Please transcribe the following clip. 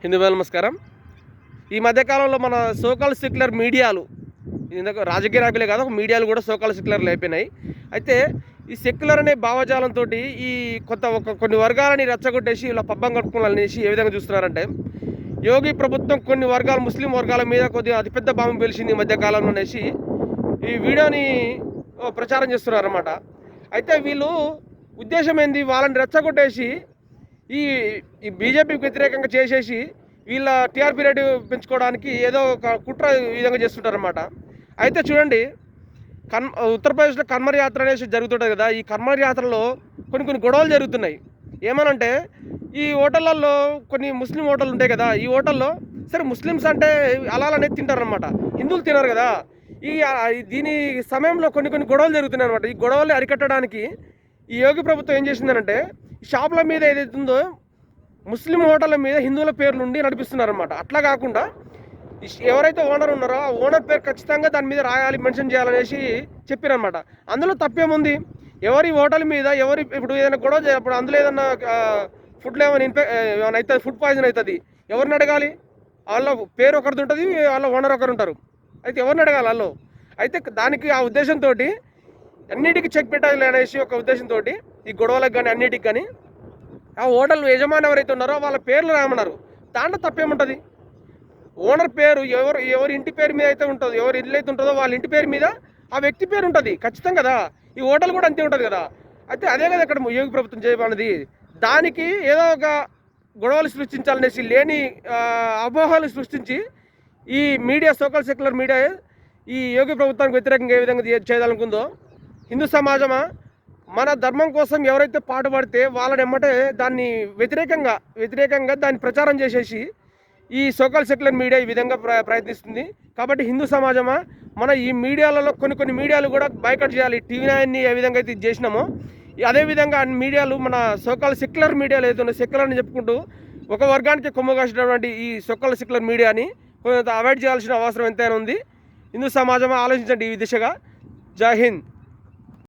హిందూ నమస్కారం. ఈ మధ్యకాలంలో మన సోకాల్ సెక్యులర్ మీడియాలు ఇందుకు రాజకీయ నాయకులే కాదు, మీడియాలు కూడా సోకాల్ సెక్యులర్లు అయిపోయినాయి. అయితే ఈ సెక్యులర్ అనే భావజాలంతో ఈ కొన్ని వర్గాలని రెచ్చగొట్టేసి ఇలా పబ్బం కట్టుకోవాలనేసి ఏ విధంగా చూస్తున్నారంటే, యోగి ప్రభుత్వం కొన్ని వర్గాలు ముస్లిం వర్గాల మీద కొద్దిగా అతిపెద్ద బాంబు పేల్చింది ఈ మధ్యకాలంలో అనేసి ఈ వీడియోని ప్రచారం చేస్తున్నారన్నమాట. అయితే వీళ్ళు ఉద్దేశం ఏంది, వాళ్ళని రెచ్చగొట్టేసి ఈ ఈ బీజేపీకి వ్యతిరేకంగా చేసేసి వీళ్ళ టీఆర్పీ రేటు పెంచుకోవడానికి ఏదో ఒక కుట్ర ఈ విధంగా చేస్తుంటారన్నమాట. అయితే చూడండి, ఉత్తరప్రదేశ్లో కన్మర్ యాత్ర అనేసి జరుగుతుంటుంది కదా. ఈ కన్మర్ యాత్రలో కొన్ని గొడవలు జరుగుతున్నాయి. ఏమనంటే, ఈ హోటళ్ళల్లో కొన్ని ముస్లిం హోటళ్ళు ఉంటాయి కదా. ఈ హోటల్లో సరే ముస్లిమ్స్ అంటే అలాలనేది తింటారనమాట, హిందువులు తినరు కదా. దీని సమయంలో కొన్ని గొడవలు జరుగుతున్నాయి అనమాట. ఈ గొడవల్ని అరికట్టడానికి ఈ యోగి ప్రభుత్వం ఏం చేసిందనంటే, షాపుల మీద ఏదైతే ఉందో ముస్లిం హోటళ్ళ మీద హిందువుల పేర్లు నుండి నడిపిస్తున్నారన్నమాట. అట్లా కాకుండా ఎవరైతే ఓనర్ ఉన్నారో ఆ ఓనర్ పేరు ఖచ్చితంగా దాని మీద రాయాలి, మెన్షన్ చేయాలనేసి చెప్పారనమాట. అందులో తప్పేముంది? ఎవరి హోటల్ మీద ఇప్పుడు ఏదైనా గొడవ చేయాలి, అందులో ఏదన్నా ఫుడ్లో ఏమైనా అవుతుంది, ఫుడ్ పాయిజన్ అవుతుంది, ఎవరిని అడగాలి? వాళ్ళ పేరు ఒకరిది ఉంటుంది, వాళ్ళ ఓనర్ ఒకరు ఉంటారు. అయితే ఎవరిని అడగాలి వాళ్ళు? అయితే దానికి ఆ ఉద్దేశంతో అన్నిటికీ చెక్ పెట్టాలి అనేసి ఒక ఉద్దేశంతో ఈ గొడవలకు కానీ అన్నిటికి కానీ ఆ హోటల్ యజమాని ఎవరైతే ఉన్నారో వాళ్ళ పేర్లు రాయమన్నారు. దాంట్లో తప్పేముంటుంది? ఓనర్ పేరు ఎవరి ఇంటి పేరు మీద అయితే ఉంటుందో, ఎవరి ఇల్లు అయితే ఉంటుందో వాళ్ళ ఇంటి పేరు మీద ఆ వ్యక్తి పేరు ఉంటుంది ఖచ్చితంగా కదా. ఈ హోటల్ కూడా అంతే ఉంటుంది కదా. అయితే అదే కదా ఇక్కడ యోగి ప్రభుత్వం చేయబడినది. దానికి ఏదో ఒక గొడవలు సృష్టించాలనేసి, లేని అపోహలు సృష్టించి ఈ మీడియా, సోకాల్ సెక్యులర్ మీడియా ఈ యోగి ప్రభుత్వానికి వ్యతిరేకంగా ఏ విధంగా చేయాలనుకుందో, హిందూ సమాజమా మన ధర్మం కోసం ఎవరైతే పాటుపడితే వాళ్ళని ఎమ్మటే దాన్ని వ్యతిరేకంగా దాన్ని ప్రచారం చేసేసి ఈ సోకాల్ సెక్యులర్ మీడియా ఈ విధంగా ప్రయత్నిస్తుంది. కాబట్టి హిందూ సమాజమా మన ఈ మీడియాలలో కొన్ని మీడియాలు కూడా బైకట్ చేయాలి. టీవీ9ని ఏ విధంగా అయితే ఇది చేసినామో అదేవిధంగా అన్ని మీడియాలు, మన సోకాల్ సెక్యులర్ మీడియాలు ఏదైతే ఉన్నాయో, సెక్యులర్ అని చెప్పుకుంటూ ఒక వర్గానికి కొమ్ము కాసినటువంటి ఈ సోకాల్ సెక్యులర్ మీడియాని కొంత అవాయిడ్ చేయాల్సిన అవసరం ఎంతైనా ఉంది. హిందూ సమాజమా ఆలోచించండి ఈ దిశగా. జై హింద్.